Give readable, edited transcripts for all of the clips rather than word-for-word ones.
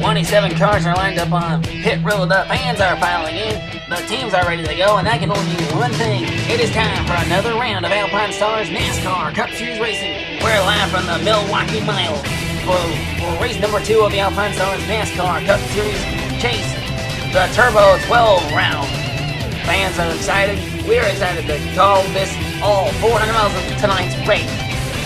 27 cars are lined up on pit road. The fans are piling in. The teams are ready to go, and that can only mean one thing. It is time for another round of Alpine Stars NASCAR Cup Series racing. We're live from the Milwaukee Mile for race number 2 of the Alpine Stars NASCAR Cup Series Chase, the Turbo 12 round. Fans are excited. We're excited to call this all 400 miles of tonight's race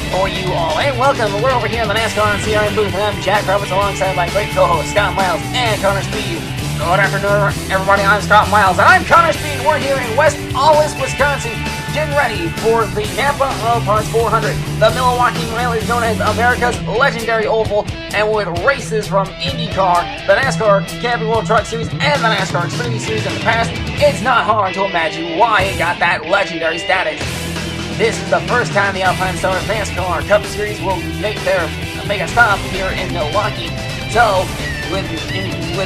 for you all. And welcome. We're over here in the NASCAR and CRM booth, and I'm Jack Roberts alongside my great co-host Scott Miles and Connor Speed. Good afternoon, everybody. I'm Scott Miles, and I'm Connor Speed. We're here in West Allis, Wisconsin, getting ready for the NAPA Auto Parts 400. The Milwaukee Mile is known as America's legendary oval, and with races from IndyCar, the NASCAR Camping World Truck Series, and the NASCAR Xfinity Series in the past, it's not hard to imagine why it got that legendary status. This is the first time the Alpine Stars NASCAR Cup Series will make a stop here in Milwaukee. So, with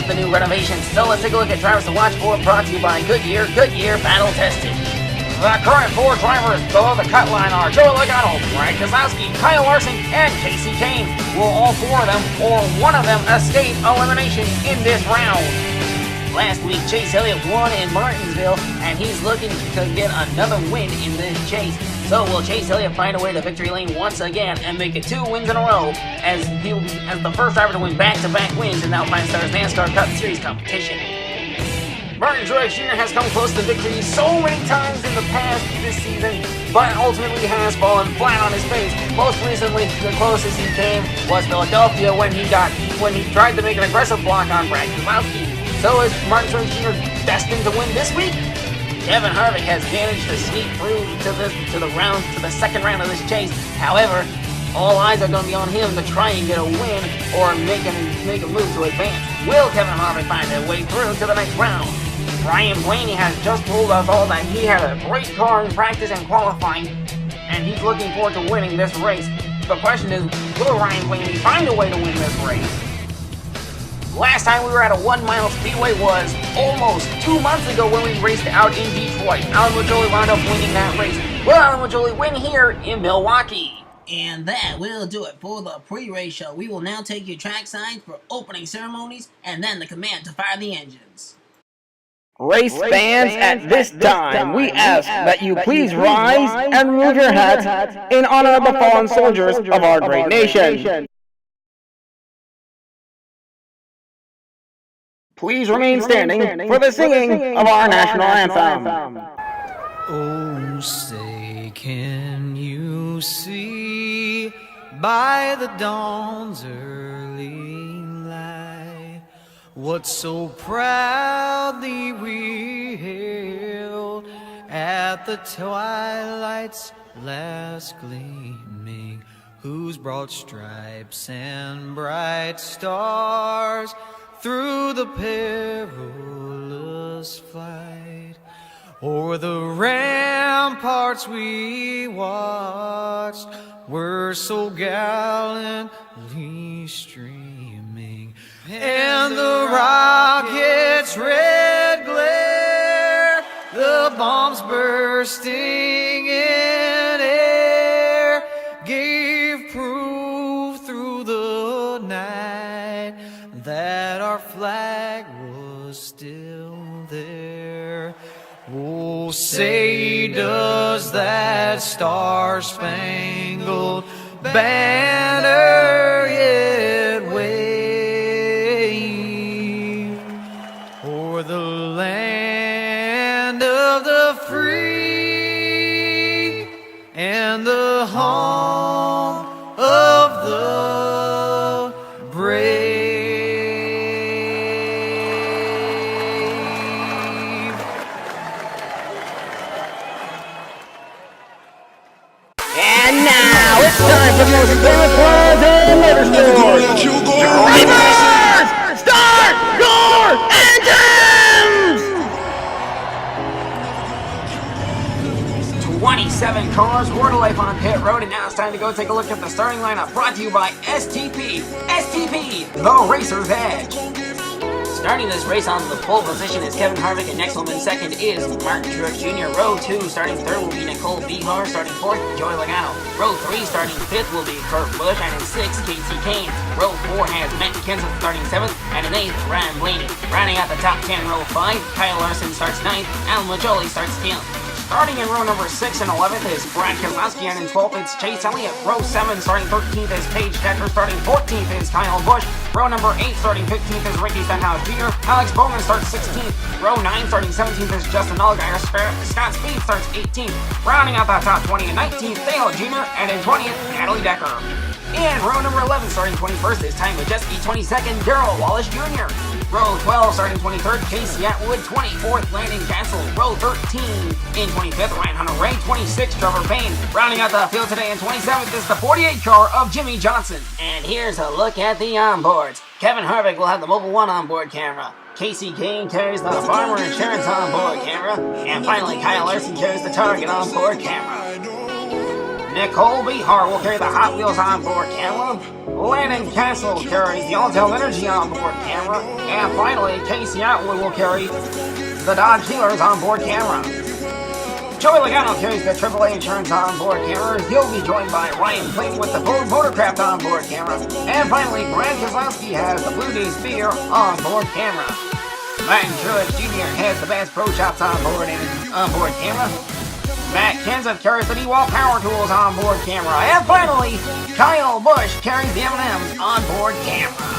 the new renovations, so let's take a look at drivers to watch for, brought to you by Goodyear Battle Tested. The current 4 drivers below the cut line are Joe Logano, Brad Keselowski, Kyle Larson, and Casey Kane. Will all 4 of them, or one of them, escape elimination in this round? Last week, Chase Elliott won in Martinsville, and he's looking to get another win in this chase. So will Chase Elliott find a way to victory lane once again and make it 2 wins in a row as the first driver to win back-to-back wins in the Alpine Stars NASCAR Cup Series competition? Martin Truex Jr. has come close to victory so many times in the past this season, but ultimately has fallen flat on his face. Most recently, the closest he came was Philadelphia when he tried to make an aggressive block on Brad Keselowski. So is Martin Truex Jr. destined to win this week? Kevin Harvick has managed to sneak through to the second round of this chase. However, all eyes are going to be on him to try and get a win or make a move to advance. Will Kevin Harvick find a way through to the next round? Ryan Blaney has just told us all that he had a great car in practice and qualifying, and he's looking forward to winning this race. The question is, will Ryan Blaney find a way to win this race? Last time we were at a 1-mile speedway was almost 2 months ago when we raced out in Detroit. Alan Majoli wound up winning that race. Will Alan Majoli win here in Milwaukee? And that will do it for the pre-race show. We will now take your track signs for opening ceremonies and then the command to fire the engines. Race fans, at this time, we ask that you please rise and remove your hats in honor of the fallen soldiers of our great nation. Please remain standing for the singing of our national anthem. Oh, say, can you see by the dawn's early light what so proudly we hailed at the twilight's last gleaming, whose broad stripes and bright stars through the perilous fight o'er the ramparts we watched were so gallantly streaming, and the rockets' red glare, the bombs bursting in air, gave proof through the night that our flag was still there. Oh, say, does that star-spangled banner yet wave o'er the land of the free and the home of the brave? Time for the most famous cars in motorsports. Drivers, start your engines! 27 cars were to life on pit road, and now it's time to go take a look at the starting lineup, brought to you by STP. STP, the Racer's Edge. Starting this race on the pole position is Kevin Harvick, and next home in second is Martin Truex Jr. Row 2 starting third will be Nicole Behar, starting fourth Joey Logano. Row 3 starting fifth will be Kurt Busch, and in sixth Casey Kane. Row 4 has Matt Kenseth starting seventh, and in eighth Ryan Blaney. Rounding out the top 10, row 5, Kyle Larson starts ninth, Alan Majoli starts 10th. Starting in row number 6 and 11th is Brad Keselowski, and in 12th it's Chase Elliott. Row 7 starting 13th is Paige Decker, starting 14th is Kyle Busch. Row number 8 starting 15th is Ricky Stenhouse Jr. Alex Bowman starts 16th. Row 9 starting 17th is Justin Allgaier. Scott Speed starts 18th. Rounding out the top 20 and 19th, Dale Jr. and in 20th, Natalie Decker. In row number 11 starting 21st is Ty Majeski, 22nd, Darrell Wallace Jr. Row 12 starting 23rd, Casey Atwood, 24th, Landon Castle. Row 13 in 25th, Ryan Hunter-Reay, 26th, Trevor Bayne. Rounding out the field today in 27th is the 48 car of Jimmy Johnson. And here's a look at the onboards. Kevin Harvick will have the Mobile One onboard camera. Casey Kane carries the Farmer Insurance onboard camera. And finally, Kyle Larson carries the Target onboard camera. Nicole Behar will carry the Hot Wheels onboard camera. Landon Castle carries the Alltel Energy onboard camera. And finally, Casey Atwood will carry the Dodge Dealers onboard camera. Joey Logano carries the AAA Insurance onboard camera. He'll be joined by Ryan Clayton with the Ford Motorcraft onboard camera. And finally, Brad Keselowski has the Blue Days Beer onboard camera. Martin Truex Jr. has the Bass Pro Shops onboard camera. Matt Kenseth carries the DeWalt Power Tools onboard camera. And finally, Kyle Busch carries the M&M's onboard camera.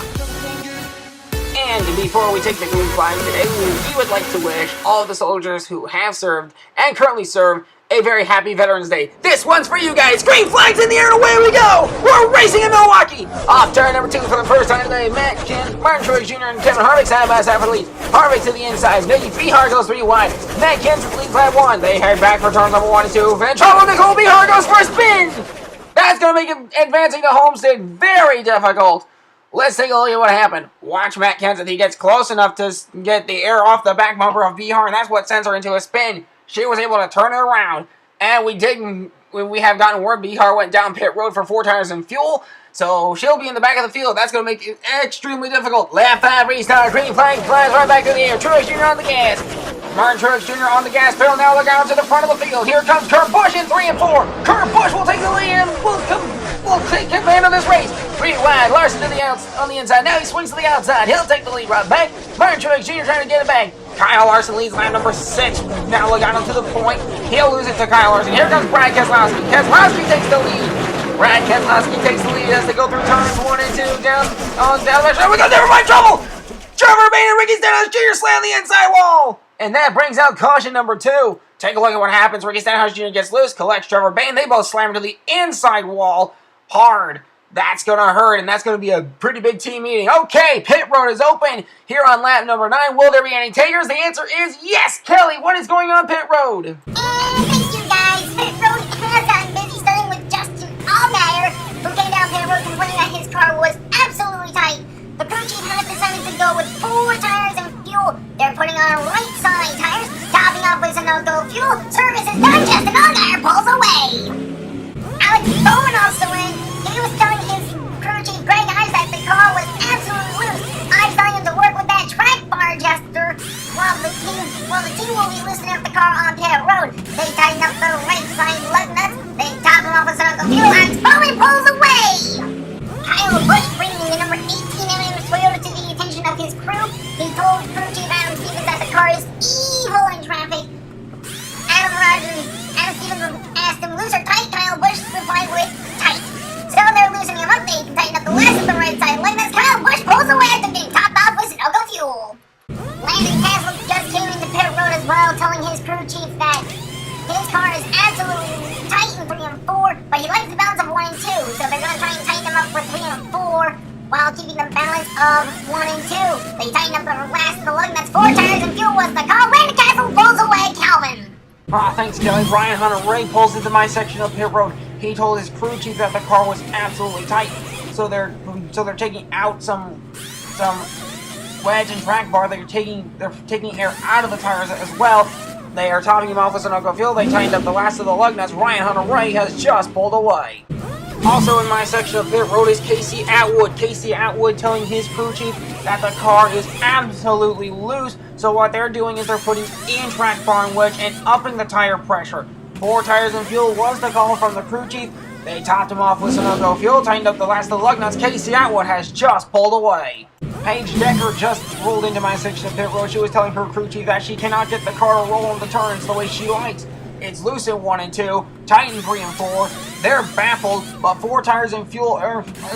And before we take the green flag today, we would like to wish all of the soldiers who have served and currently serve a very happy Veterans Day. This one's for you guys. Green flags in the air and away we go. We're racing in Milwaukee. Off turn number 2 for the first time today. Martin Truex Jr. and Kevin Harvick side by side for the lead. Harvick to the inside. Maybe Behar goes 3 wide. Matt Kenseth leads lap 1. They head back for turns number 1 and 2. And trouble Nicole Behar goes for a spin. That's going to make advancing to Homestead very difficult. Let's take a look at what happened. Watch Matt Kenseth. He gets close enough to get the air off the back bumper of Behar, and that's what sends her into a spin. She was able to turn it around, and we have gotten word Behar went down pit road for 4 tires and fuel, so she'll be in the back of the field. That's going to make it extremely difficult. Lap 5 restart, green flag flies right back to the air. Truex Jr. on the gas. Martin Truex Jr. on the gas pedal. Now look out to the front of the field. Here comes Kurt Busch in 3 and 4. Kurt Busch will take the lead and will take command of this race. 3 wide, Larson to on the inside. Now he swings to the outside. He'll take the lead right back. Martin Truex Jr. trying to get it back. Kyle Larson leads lap number 6. Now Logano to the point. He'll lose it to Kyle Larson. Here comes Brad Keselowski. Keselowski takes the lead. Brad Keselowski takes the lead as they go through turns 1 and 2 down the stretch. We got never mind trouble. Trevor Bayne and Ricky Stenhouse Jr. slam the inside wall. And that brings out caution number 2. Take a look at what happens. Ricky Stenhouse Jr. gets loose, collects Trevor Bayne. They both slam to the inside wall hard. That's going to hurt, and that's going to be a pretty big team meeting. Okay, pit road is open here on lap number 9. Will there be any takers? The answer is yes. Kelly, what is going on pit road? Thank you, guys. Pit road has gotten busy, starting with Justin Allgaier, who came down pit road complaining that his car was absolutely tight. The crew chief has decided to go with 4 tires and fuel. They're putting on right side tires, topping off with some no-go fuel. Service is done. Justin Allgaier pulls away. Alex Bowman also in. He was telling his crew chief Greg Ives that the car was absolutely loose. Ives telling him to work with that track bar adjuster while the team will be loosening up the car on pit road. They tighten up the right side lug nuts. They top him off with some fuel. Alex Bowman pulls away. Kyle Busch bringing the number 18 M&M's Toyota to the attention of his crew. He told crew chief Adam Stevens that the car is evil in traffic. Adam Stevens asked him loose or tight. Kyle Busch replied with tight. So they're loosening him up. They can tighten up the last of the right side lug nuts. Kyle Busch pulls away after being topped off with no-go fuel. Landon Castle just came into pit road as well, telling his crew chief that his car is absolutely tight in 3 and 4, but he likes the balance of 1 and 2, so they're going to try and tighten him up for 3 and 4 while keeping the balance of 1 and 2. They tighten up the last of the lug nuts. 4 tires and fuel was the call. Landon Castle pulls away. Calvin. Thanks, Kelly. Brian Hunter-Reay pulls into my section of pit road. He told his crew chief that the car was absolutely tight, so they're taking out some wedge and track bar. They're taking air out of the tires as well. They are topping him off with Sunoco fuel. They tightened up the last of the lug nuts. Ryan Hunter-Reay has just pulled away. Also in my section of pit road is Casey Atwood. Casey Atwood telling his crew chief that the car is absolutely loose. So what they're doing is they're putting in track bar and wedge and upping the tire pressure. 4 tires and fuel was the call from the crew chief. They topped him off with Sunoco fuel, tightened up the last of the lug nuts. Casey Atwood has just pulled away. Paige Decker just rolled into my section of pit road. She was telling her crew chief that she cannot get the car to roll on the turns the way she likes. It's loose in 1 and 2, tight in 3 and 4. They're baffled, but 4 tires and fuel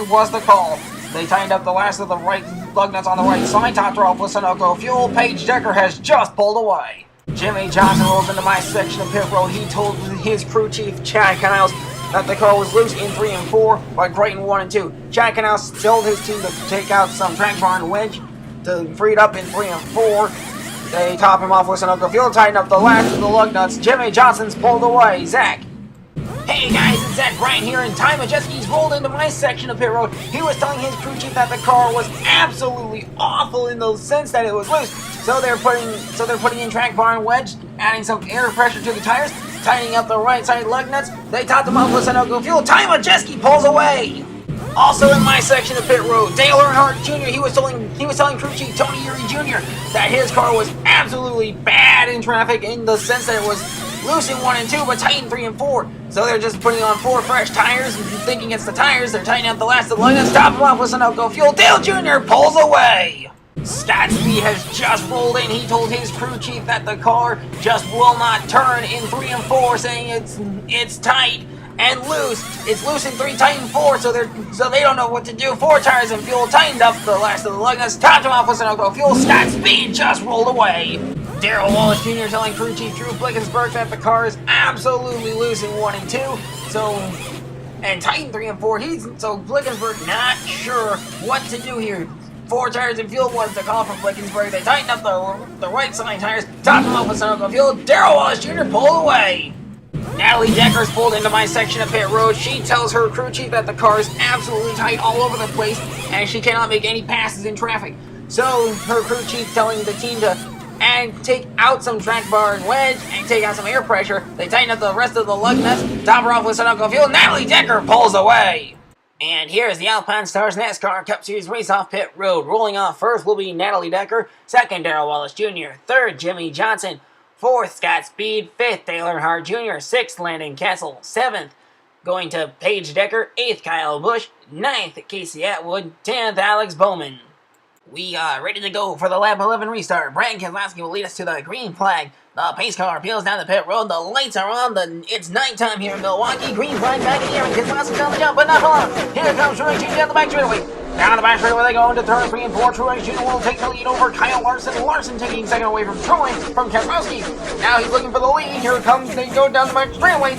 was the call. They tightened up the last of the right lug nuts on the right side, topped her off with Sunoco fuel. Paige Decker has just pulled away. Jimmy Johnson rolls into my section of pit road. He told his crew chief, Chad Canals, that the car was loose in 3 and 4, but great in 1 and 2. Chad Canals told his team to take out some track bar and wedge to free it up in 3 and 4. They top him off with Sunoco fuel, tighten up the last of the lug nuts. Jimmy Johnson's pulled away. Zach. Hey guys, it's Zach Bryant here, and Ty Majeski's rolled into my section of pit road. He was telling his crew chief that the car was absolutely awful in the sense that it was loose. So they're putting in track bar and wedge, adding some air pressure to the tires, tightening up the right side lug nuts. They topped him off with Sunoco fuel. Ty Majeski pulls away. Also in my section of pit road, Dale Earnhardt Jr. He was telling crew chief Tony Eury Jr. that his car was absolutely bad in traffic in the sense that it was loose in 1 and 2, but tight in 3 and 4. So they're just putting on 4 fresh tires and thinking it's the tires. They're tightening up the last of the lug nuts, top him off with Sunoco fuel. Dale Jr. pulls away. Scott Speed has just rolled in. He told his crew chief that the car just will not turn in 3 and 4, saying it's tight and loose. It's loose in 3, tight in 4, so they don't know what to do. 4 tires and fuel, tightened up the last of the lug nuts, topped him off with Sunoco fuel. Scott Speed just rolled away. Darrell Wallace Jr. telling crew chief Drew Blickensberg that the car is absolutely loose in 1 and 2, and tight in 3 and 4. So Blickensberg not sure what to do here. 4 tires and fuel was the call from Blickensberg. They tightened up the right side tires, topped them off with Sunoco fuel. Darrell Wallace Jr. pulled away. Natalie Decker's pulled into my section of pit road. She tells her crew chief that the car is absolutely tight all over the place and she cannot make any passes in traffic. So her crew chief telling the team to take out some track bar and wedge and take out some air pressure. They tighten up the rest of the lug nuts, top her off with Sunoco fuel. Natalie Decker pulls away. And here's the Alpine Stars NASCAR Cup Series race off pit road. Rolling off first will be Natalie Decker, second Darrell Wallace Jr., third Jimmy Johnson, 4th Scott Speed, 5th Dale Earnhardt Jr., 6th Landon Castle, 7th going to Paige Decker, 8th Kyle Busch, 9th Casey Atwood, 10th Alex Bowman. We are ready to go for the lap 11 restart. Brandon Keselowski will lead us to the green flag. The pace car peels down the pit road. The lights are on. It's nighttime here in Milwaukee. Green flag back in the air, and Keselowski's on the jump, but not for long. Here comes Truex Jr. down the back straightaway. Down the back straightaway they go into turn 3 and 4. Truex Jr. will take the lead over Kyle Larson. Larson taking second away from Truex from Keselowski. Now he's looking for the lead. Here comes. They go down the back straightaway.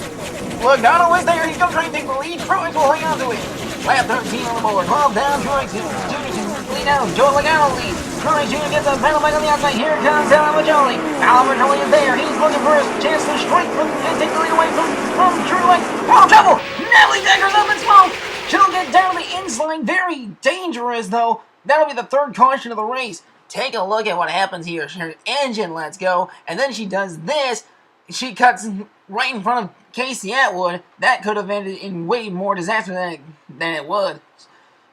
Logano is there. He's going to try and take the lead. Truex will hang on to it. Lap 13 on the board. 12 down. Truex Jr. lead down. Joe Logano leads. Truex Jr. gets a pedal back on the outside. Here comes Alan Majoli. Alan Majoli is there. He's looking for a chance to strike and take the lead away from Truex. Oh, trouble! Natalie Decker's up in smoke. She'll get down the inside. Very dangerous, though. That'll be the 3rd caution of the race. Take a look at what happens here. Her engine lets go, and then she does this. She cuts right in front of Casey Atwood. That could have ended in way more disaster than it would.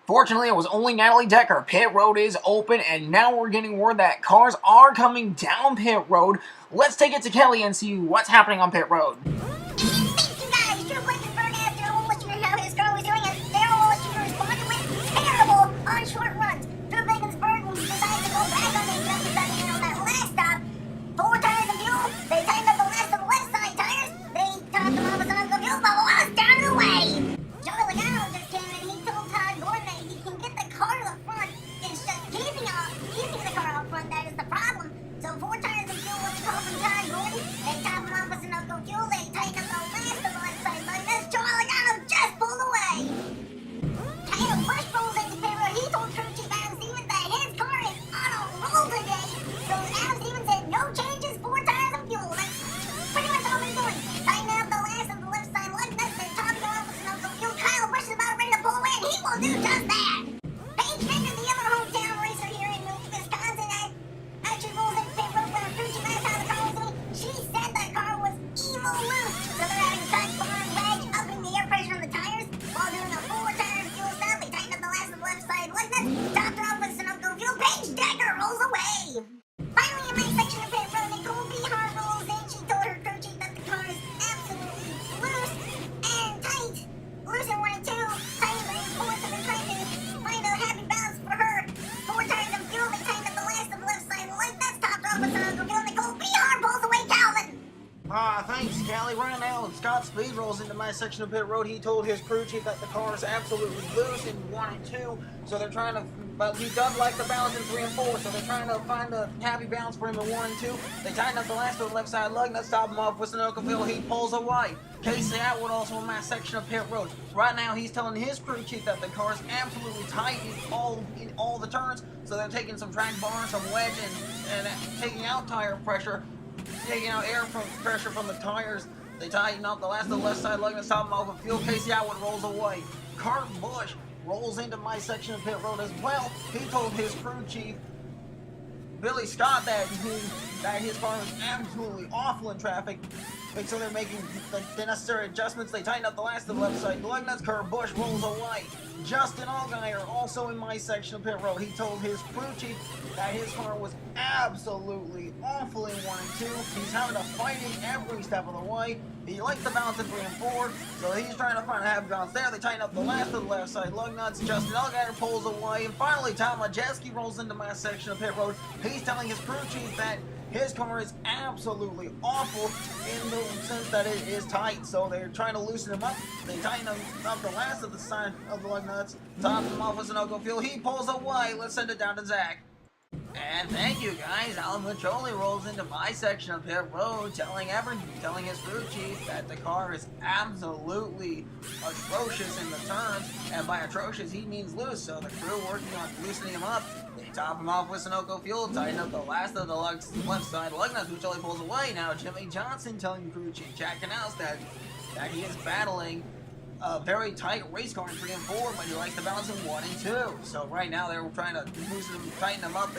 Fortunately, it was only Natalie Decker. Pit road is open, and now we're getting word that cars are coming down pit road. Let's take it to Kelly and see what's happening on pit road. Thank you guys. Drew Blickensberg asked Darrell Wallace Jr. how his car was doing, and Darrell Wallace Jr. responded with terrible on short runs. Drew Blickensberg decided to go back on the jump starting on that last stop. 4 tires and fuel. They tightened up the last of the left side tires. They topped them off with some fuel, but Wallace down and away. Joey Logano just came in and he told Todd Gordon that he can get the car to the front. It's just keeping the car up front that is the problem. So 4 tires and fuel was the call from Todd Gordon. They top him off with Sunoco fuel. They tighten up the finally, right now, Scott Speed rolls into my section of pit road. He told his crew chief that the car is absolutely loose in 1 and 2, so they're trying to, but he does like the balance in 3 and 4, so they're trying to find a happy balance for him in 1 and 2. They tighten up the last of the left side lug nuts, stop him off with Sunoco. He pulls away. Casey Atwood also in my section of pit road. Right now, he's telling his crew chief that the car is absolutely tight in all the turns, so they're taking some track bar, some wedge, and taking out tire pressure, taking out pressure from the tires. They tighten up the last of the left side lug nuts, stop him off with fuel. Casey Atwood rolls away. Cart Bush rolls into my section of pit road as well. He told his crew chief, Billy Scott, that his car was absolutely awful in traffic, and so they're making the necessary adjustments. They tighten up the last of the left side lug nuts. Kurt Busch rolls away. Justin Allgaier, also in my section of pit road, he told his crew chief that his car was absolutely awful in 1 and 2. He's having to fight it every step of the way. He likes the balance in 3 and 4, so he's trying to find a happy balance there. They tighten up the last of the left side lug nuts. Justin Allgaier pulls away, and finally Tom Majeski rolls into my section of pit road. He's telling his crew chief that his car is absolutely awful in the sense that it is tight, so they're trying to loosen him up. They tighten up the last of the side of the lug nuts, top him off with Sunoco fuel. He pulls away. Let's send it down to Zach. And thank you guys. Alan Macholi rolls into my section of pit road, telling his crew chief that the car is absolutely atrocious in the turns, and by atrocious he means loose. So the crew working on loosening him up. They top him off with Sunoco fuel, tighten up the last of the left side lug nuts. Macholi pulls away. Now Jimmy Johnson telling crew chief Jack Canals that he is battling a very tight race car in 3 and 4, but he likes to balance in 1 and 2. So right now they're trying to tighten him up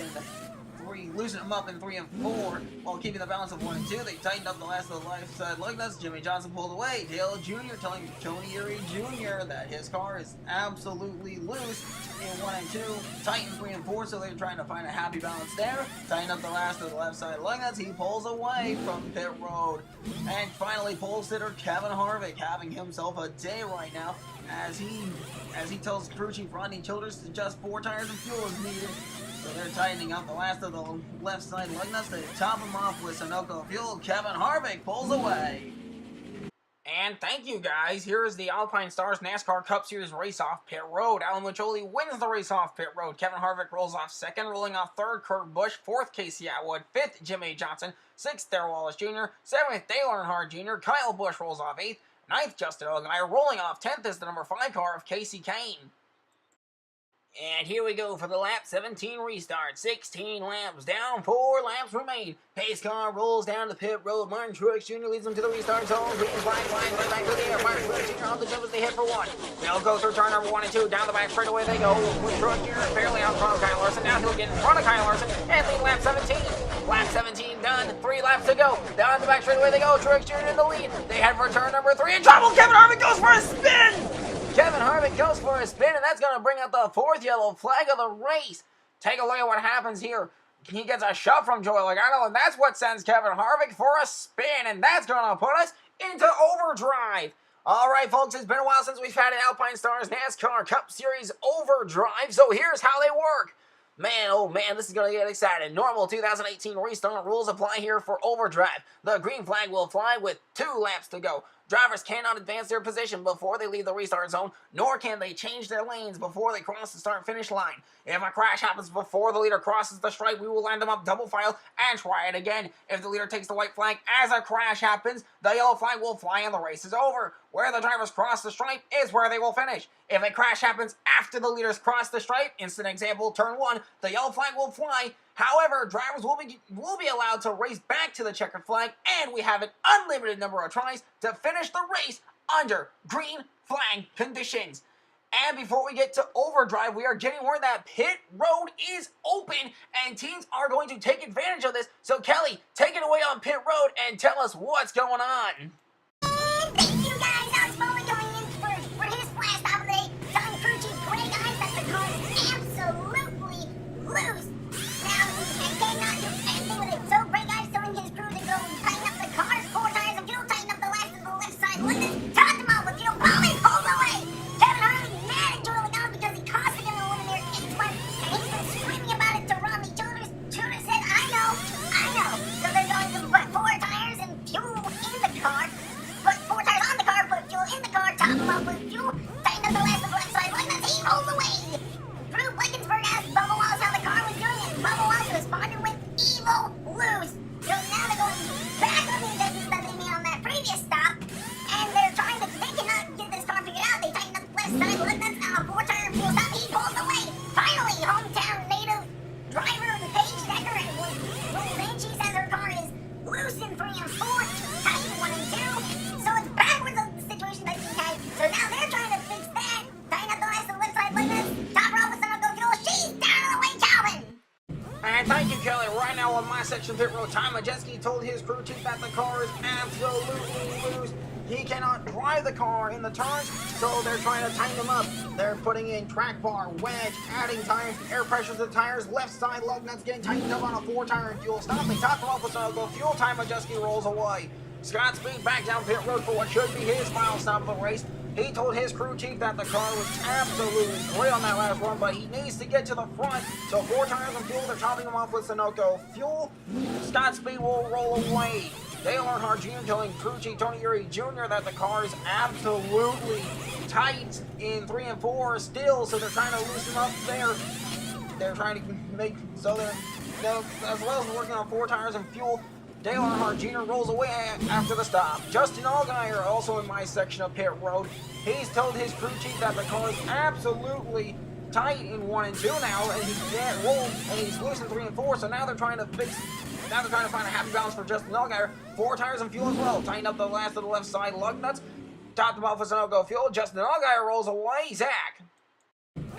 in 3 and 4 while keeping the balance of 1 and 2. They tightened up the last of the left side lug nuts. Jimmy Johnson pulled away. Dale Jr. telling Tony Erie Jr. that his car is absolutely loose in 1 and 2. Tighten 3 and 4, so they're trying to find a happy balance there. Tighten up the last of the left side lug nuts. He pulls away from pit road. And finally, pole sitter Kevin Harvick having himself a day right now as he tells crew chief Rodney Childers to adjust 4 tires and fuel is needed. So they're tightening up the last of the left side lug nuts. They top him off with Sunoco fuel. Kevin Harvick pulls away. And thank you guys. Here is the Alpine Stars NASCAR Cup Series race off pit road. Alan Macholi wins the race off pit road. Kevin Harvick rolls off second, rolling off third Kurt Busch, fourth Casey Atwood, fifth Jimmy Johnson, sixth Darrell Wallace Jr., seventh Dale Earnhardt Jr., Kyle Busch rolls off eighth, ninth Justin Allgaier, rolling off 10th is the number 5 car of Casey Kane. And here we go for the lap 17 restart. 16 laps down, 4 laps remain. Pace car rolls down the pit road. Martin Truex Jr. leads them to the restart zone. Green flag flying right back to the air. Martin Truex Jr. on the jump as they hit for 1. They'll go through turn number 1 and 2. Down the back straightaway they go. With Truex Jr. barely out in front of Kyle Larson. Now he'll get in front of Kyle Larson and lead lap 17. Lap 17 done. 3 laps to go. Down the back straightaway they go. Truex Jr. in the lead. They head for turn number 3 in trouble. Kevin Harvick goes for a spin. Kevin Harvick goes for a spin, and that's going to bring out the 4th yellow flag of the race. Take a look at what happens here. He gets a shove from Joey Logano, and that's what sends Kevin Harvick for a spin, and that's going to put us into overdrive. All right, folks, it's been a while since we've had an Alpine Stars NASCAR Cup Series overdrive, so here's how they work. Man, oh man, this is going to get exciting. Normal 2018 restart rules apply here for overdrive. The green flag will fly with 2 laps to go. Drivers cannot advance their position before they leave the restart zone, nor can they change their lanes before they cross the start-finish line. If a crash happens before the leader crosses the stripe, we will line them up double file and try it again. If the leader takes the white flag as a crash happens, the yellow flag will fly and the race is over. Where the drivers cross the stripe is where they will finish. If a crash happens after the leaders cross the stripe, instant example, turn 1, the yellow flag will fly. However, drivers will be allowed to race back to the checkered flag, and we have an unlimited number of tries to finish the race under green flag conditions. And before we get to overdrive, we are getting word that pit road is open, and teams are going to take advantage of this. So Kelly, take it away on pit road and tell us what's going on. Thank you guys. Alex Bowman going in for his last stop of the day. Telling crew chief Greg Ives that the car is absolutely loose. Now, and cannot do anything with it. So Greg Ives telling his crew to go tighten up the cars, 4 tires of fuel, tighten up the last of the left side. Look at this. Top them off with fuel. Bowman pulls away. Kevin Harvick mad at Joey Logano because he costed him the win in their 8th spot. And he's been screaming about it to Rodney Childers. Childers said, I know. So they're going to put 4 tires and fuel in the car. And thank you, Kelly. Right now on my section of pit road, Ty Majeski told his crew chief that the car is absolutely loose. He cannot drive the car in the turns, so they're trying to tighten him up. They're putting in track bar, wedge, adding tires, air pressure to the tires, left side lug nuts getting tightened up on a 4-tire and fuel stop. They top him off with some fuel. Ty Majeski rolls away. Scott Speed back down pit road for what should be his final stop of the race. He told his crew chief that the car was absolutely great on that last run, but he needs to get to the front. So 4 tires and fuel, they're topping him off with Sunoco fuel. Scott Speed will roll away. Dale Earnhardt Jr. telling crew chief Tony Eury Jr. that the car is absolutely tight in 3 and 4 still, so they're trying to loosen up there. They're trying to make, so they're, as well as working on 4 tires and fuel. Dale Earnhardt Jr. rolls away after the stop. Justin Allgaier, also in my section of pit road, he's told his crew chief that the car is absolutely tight in 1 and 2 now, and he can't roll, and he's loose in 3 and 4, so now they're trying to find a happy balance for Justin Allgaier. 4 tires and fuel as well. Tighten up the last of the left side lug nuts. Topped them off with Sunoco fuel. Justin Allgaier rolls away. Zach.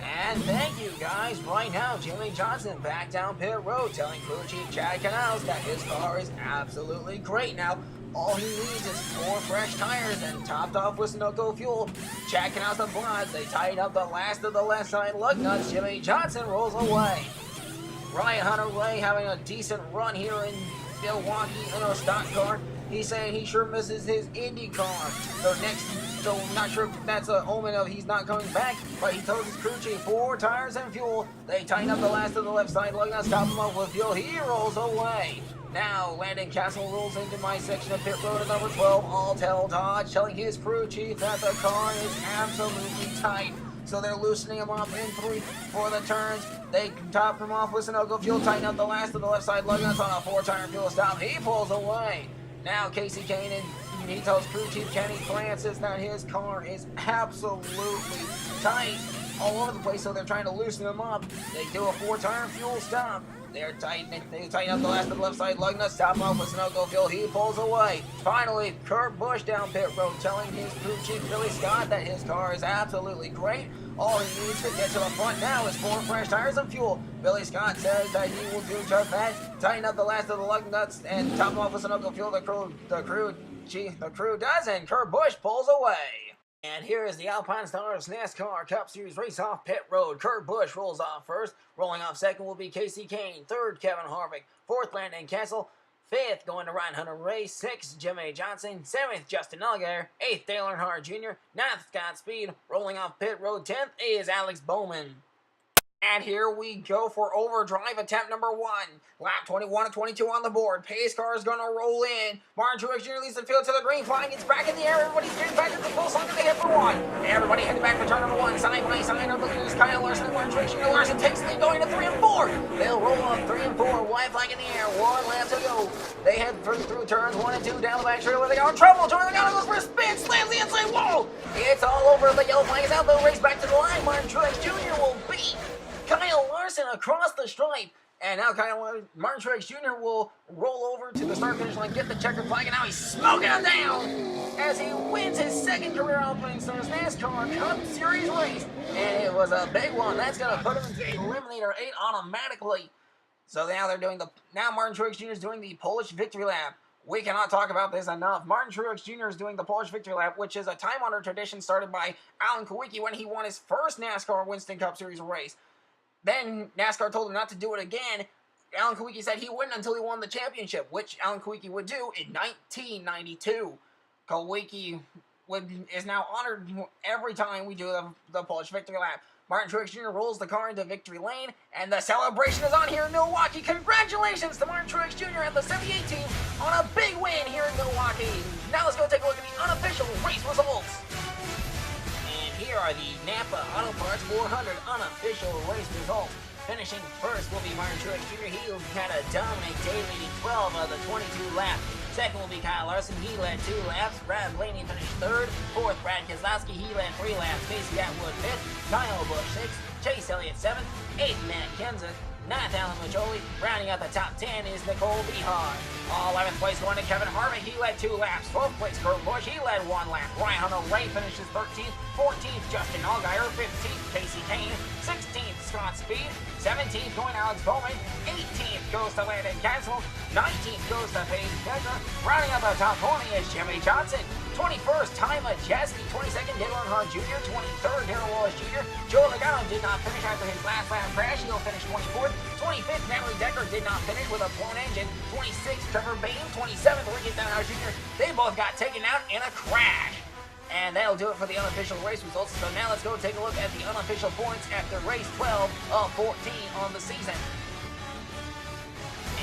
And thank you guys. Right now, Jimmy Johnson back down pit road telling crew chief Chad Canals that his car is absolutely great now. All he needs is 4 fresh tires and topped off with Sunoco fuel. Chad Canals the Blondes. They tighten up the last of the left side lug nuts. Jimmy Johnson rolls away. Ryan Hunter-Reay having a decent run here in Milwaukee in a stock car. He's saying he sure misses his Indy car. So I'm not sure if that's an omen of he's not coming back, but he tells his crew chief 4 tires and fuel. They tighten up the last of the left side lug nuts, top him up with fuel. He rolls away. Now Landon Castle rolls into my section of pit road at number 12. Alltel Dodge telling his crew chief that the car is absolutely tight. So they're loosening him up in 3 for the turns. They top him off with Sunoco fuel, tighten up the last of the left side lug nuts on a 4-tire fuel stop. He pulls away. Now Casey Kane, and he tells crew chief Kenny Francis that his car is absolutely tight all over the place, so they're trying to loosen him up. They do a 4-tire fuel stop. They tighten up the last of the left side lug nuts, top him off with Sunoco fuel. He pulls away. Finally, Kurt Busch down pit road telling his crew chief Billy Scott that his car is absolutely great. All he needs to get to the front now is 4 fresh tires and fuel. Billy Scott says that he will do just that. Tighten up the last of the lug nuts and top him off with Sunoco fuel. The crew does, and Kurt Busch pulls away. And here is the Alpine Stars NASCAR Cup Series race off pit road. Kurt Busch rolls off first. Rolling off second will be Casey Kane. Third, Kevin Harvick. Fourth, Landon Castle. Fifth, going to Ryan Hunter-Reay. Sixth, Jimmy Johnson. Seventh, Justin Allgaier. Eighth, Dale Earnhardt Jr. Ninth, Scott Speed. Rolling off pit road. 10th is Alex Bowman. And here we go for overdrive attempt number 1. Lap 21 and 22 on the board. Pace car is going to roll in. Martin Truex Jr. leads the field to the green flag. It's back in the air. Everybody's getting back at the full song and they hit for 1. Everybody heading back for turn number 1. Side by side are the leaders. Kyle Larson and Martin Truex Jr. Larson takes the lead going to 3 and 4. They'll roll on 3 and 4. White flag in the air. 1 lap to go. They head through turns 1 and 2 down the back straight where they got in trouble. Johnny Logano goes for a spin. Slams the inside wall. It's all over. The yellow flag is out. They'll race back to the line. Martin Truex Jr. will beat Kyle Larson across the stripe. And now Martin Truex Jr. will roll over to the start-finish line, get the checkered flag, and now he's smoking it down as he wins his second career Alpine Stars NASCAR Cup Series race. And it was a big one. That's going to put him into Eliminator 8 automatically. So now Martin Truex Jr. is doing the Polish victory lap. We cannot talk about this enough. Martin Truex Jr. is doing the Polish victory lap, which is a time-honored tradition started by Alan Kulwicki when he won his first NASCAR Winston Cup Series race. Then NASCAR told him not to do it again. Alan Kulwicki said he wouldn't until he won the championship, which Alan Kulwicki would do in 1992. Kulwicki is now honored every time we do the Polish victory lap. Martin Truex Jr. rolls the car into victory lane, and the celebration is on here in Milwaukee. Congratulations to Martin Truex Jr. and the 78 team on a big win here in Milwaukee. Now let's go take a look at the unofficial race results. Here are the NAPA Auto Parts 400 unofficial race results. Finishing first will be Martin Truex Jr. He had a dominant day, leading 12 of the 22 laps. Second will be Kyle Larson. He led 2 laps. Brad Blaney finished third. Fourth, Brad Keselowski. He led 3 laps. Casey Atwood fifth. Kyle Busch sixth. Chase Elliott seventh. Eighth, Matt Kenseth. 9th, Alan Majoli. Rounding out the top 10 is Nicole Behar. 11th place going to Kevin Harvick. He led 2 laps. 12th place Kurt Busch. He led 1 lap. Ryan Hunter-Reay finishes 13th. 14th, Justin Allgaier. 15th, Casey Kane. 16th, Scott Speed. 17th going Alex Bowman. 18th goes to Landon Castle. 19th goes to Paige Decker. Rounding out the top 20 is Jimmy Johnson. 21st, Ty Majeski. 22nd, Dale Earnhardt Jr. 23rd, Darrell Wallace Jr. Joe Logano did not finish after his last lap crash. He'll finish 24th. 25th, Natalie Decker did not finish with a blown engine. 26th, Trevor Bayne. 27th, Ricky Stenhouse Jr. They both got taken out in a crash. And that'll do it for the unofficial race results. So now let's go take a look at the unofficial points after race 12 of 14 on the season.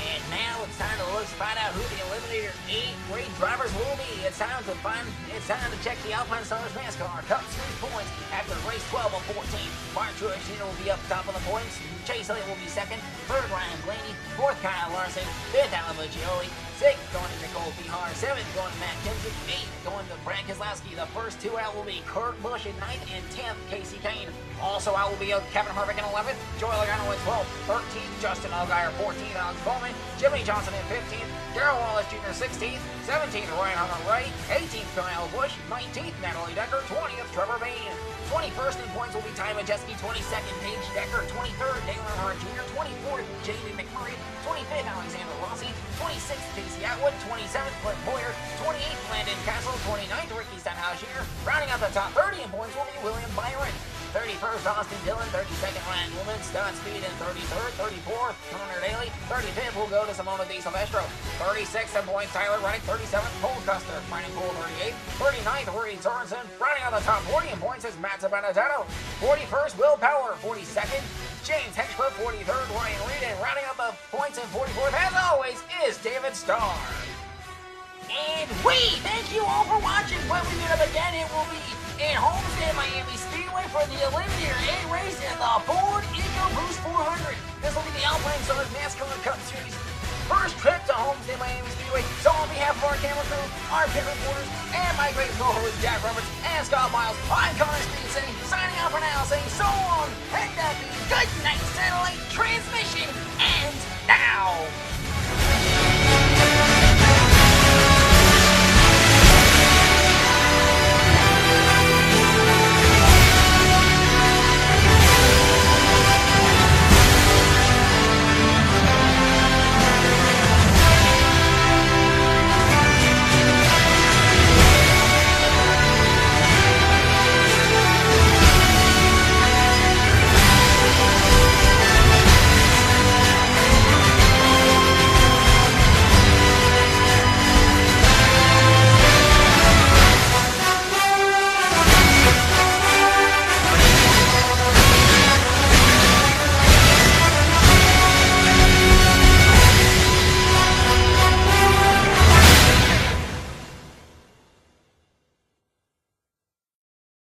And now it's time to find out who the Eliminator 8 great drivers will be. It's time to check the Alpine Stars NASCAR Cup Series points after race 12 of 14. Mark Truex Jr. will be up top on the points. Chase Elliott will be second. Third, Ryan Blaney. Fourth, Kyle Larson. Fifth, Alan Maggioli. Sixth, going to Nicole Behar. Seventh, going to Matt Kenseth. Eighth, going to Brad Keselowski. The first 2 out will be Kurt Busch in 9th, and 10th, Casey Kane. Also out will be Kevin Harvick in 11th. Joey Logano in 12th. 13th, Justin Allgaier. 14th, Alex Bowman. Jimmy Johnson in 15th. Darrell Wallace Jr. 16th. 17th, Ryan Hunter-Reay. 18th, Kyle Busch. 19th, Natalie Decker. 20th, Trevor Bayne. 21st in points will be Ty Majeski. 22nd, Paige Decker. 23rd, Dale Earnhardt Jr. 24th, Jamie McMurray. 25th, Alexander Rossi. 26th, Casey Atwood. 27th, Clint Boyer. 28th, Landon Castle. 29th, Ricky Stenhouse Jr. Rounding out the top 30 in points will be William Byron. 31st, Austin Dillon. 32nd, Ryan Newman. Scott Speed in 33rd. 34th, Connor Daly. 35th will go to Simona Di Silvestro. 36th in points, Tyler Wright. 37th, Cole Custer. Brandon Poole, 38th. 39th, Reed Sorensen. Rounding out the top 40 in points is Matt Benedetto. 41st, Will Power. 42nd, James Hinchcliffe. 43rd, Ryan Reed. And rounding out the points in 44th, as always, is David Starr. And we thank you all for watching. When we meet up again, it will be in Homestead, Miami Speedway for the Eliminator 8 race in the Ford EcoBoost 400. This will be the Alpine Stars NASCAR Cup Series first trip to Homestead, Miami Speedway. So on behalf of our camera crew, our pit reporters, and my great co-host Jack Roberts and Scott Miles, I'm Connor Speed saying, signing out for now, saying so long, and that be good night satellite transmission, and